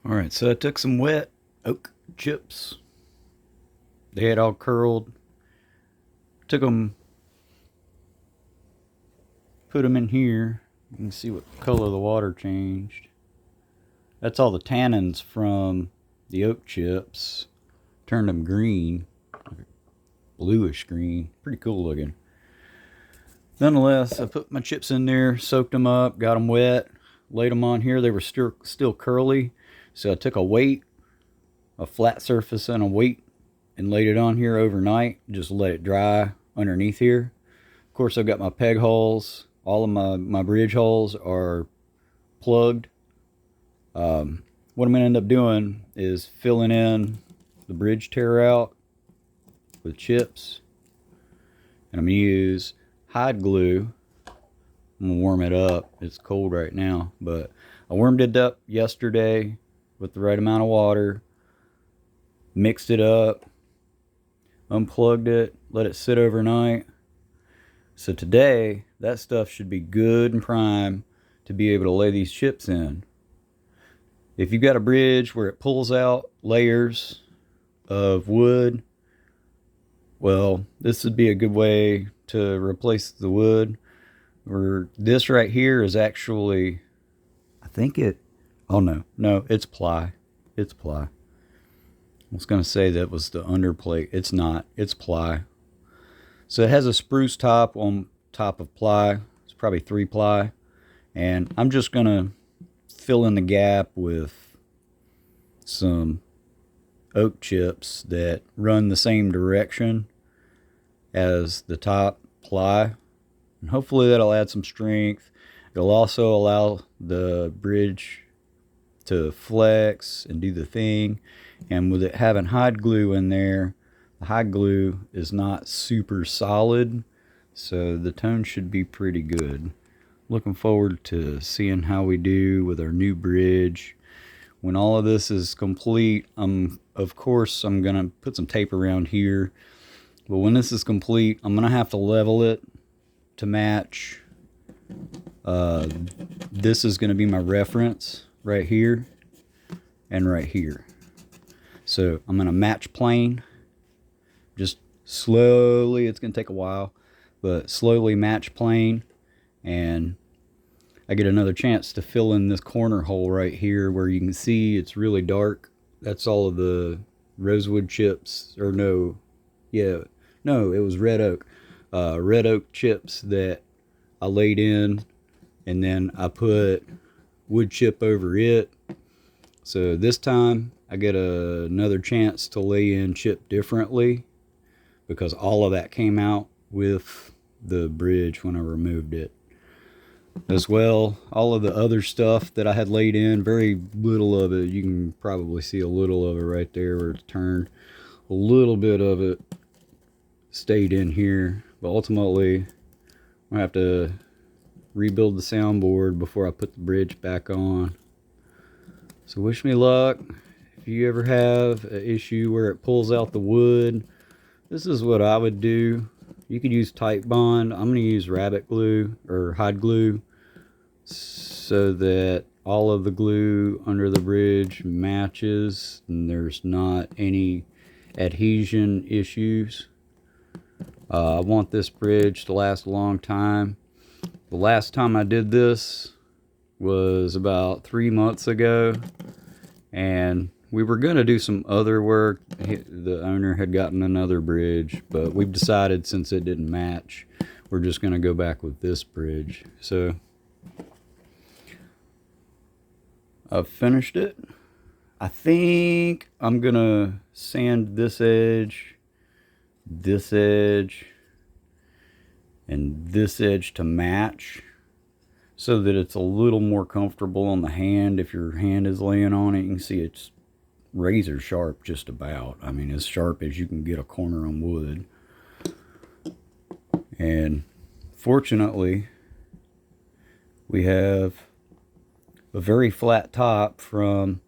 Alright, so I took some wet oak chips. They had all curled. Took them, put them in here. You can see what color the water changed. That's all the tannins from the oak chips. Turned them green, bluish green. Pretty cool looking. Nonetheless, I put my chips in there, soaked them up, got them wet, laid them on here. They were still curly. So I took a weight, a flat surface and a weight, and laid it on here overnight. Just let it dry underneath here. Of course, I've got my peg holes. All of my bridge holes are plugged. What I'm going to end up doing is filling in the bridge tear out with chips. And I'm going to use hide glue. I'm going to warm it up. It's cold right now, but I warmed it up yesterday with the right amount of water. Mixed it up. Unplugged it. Let it sit overnight. So today, that stuff should be good and prime to be able to lay these chips in. If you've got a bridge where it pulls out layers of wood, well, this would be a good way to replace the wood. Or this right here is actually, I think it, oh no, it's ply. It's ply. I was going to say that was the underplate. It's not. It's ply. So it has a spruce top on top of ply. It's probably 3-ply. And I'm just going to fill in the gap with some oak chips that run the same direction as the top ply. And hopefully that'll add some strength. It'll also allow the bridge to flex and do the thing. And with it having hide glue in there, the hide glue is not super solid, so the tone should be pretty good. Looking forward to seeing how we do with our new bridge. When all of this is complete, of course I'm going to put some tape around here. But when this is complete, I'm going to have to level it to match. This is going to be my reference right here and right here. So I'm going to match plane. Just slowly, it's going to take a while, but slowly match plane. And I get another chance to fill in this corner hole right here where you can see it's really dark. That's all of the rosewood chips, or no, it was red oak. Red oak chips that I laid in, and then I put wood chip over it. So this time I get another chance to lay in chip differently because all of that came out with the bridge when I removed it. As well, all of the other stuff that I had laid in, very little of it, you can probably see a little of it right there where it's turned. A little bit of it stayed in here, but ultimately I have to rebuild the soundboard before I put the bridge back on. So wish me luck. If you ever have an issue where it pulls out the wood, this is what I would do. You could use Tight Bond. I'm going to use rabbit glue or hide glue so that all of the glue under the bridge matches and there's not any adhesion issues. I want this bridge to last a long time. The last time I did this was about 3 months ago, and we were going to do some other work. The owner had gotten another bridge, but we've decided since it didn't match, we're just going to go back with this bridge. So I've finished it. I think I'm going to sand this edge, and this edge to match so that it's a little more comfortable on the hand. If your hand is laying on it, you can see it's razor sharp just about. I mean, as sharp as you can get a corner on wood. And fortunately, we have a very flat top from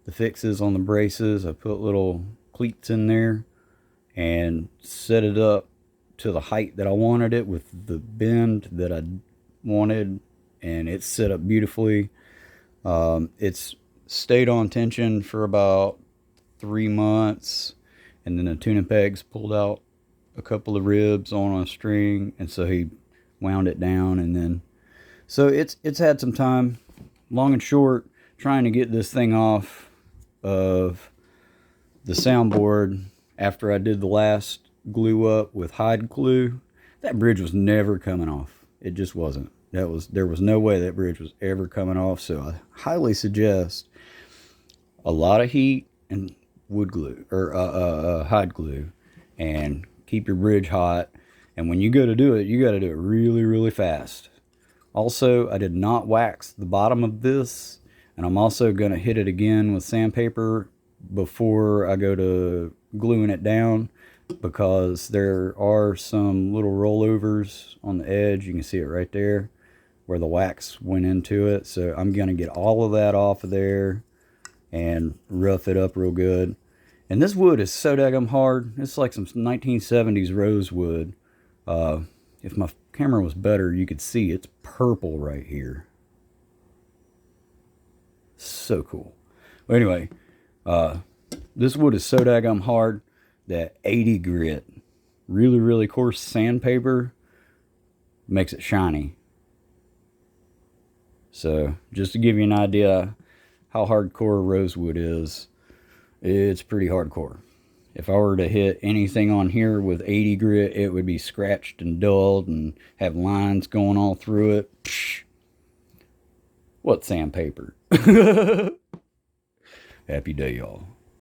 the fixes on the braces. I put little cleats in there and set it up to the height that I wanted it with the bend that I wanted, and it's set up beautifully. It's stayed on tension for about 3 months, and then the tuning pegs pulled out a couple of ribs on a string, and so he wound it down, and then so it's had some time. Long and short, trying to get this thing off of the soundboard after I did the last glue up with hide glue. That bridge was never coming off. It just wasn't. There was no way that bridge was ever coming off. So I highly suggest a lot of heat and wood glue or hide glue, and keep your bridge hot. And when you go to do it, you got to do it really, really fast. Also, I did not wax the bottom of this, and I'm also going to hit it again with sandpaper before I go to gluing it down, because there are some little rollovers on the edge. You can see it right there where the wax went into it. So I'm going to get all of that off of there and rough it up real good. And this wood is so daggum hard. It's like some 1970s rosewood. If my camera was better, you could see it's purple right here. So cool. Well, anyway, this wood is so daggum hard that 80 grit, really, really coarse sandpaper, makes it shiny. So just to give you an idea how hardcore rosewood is, it's pretty hardcore. If I were to hit anything on here with 80 grit, it would be scratched and dulled and have lines going all through it. Psh, what sandpaper? Happy day, y'all.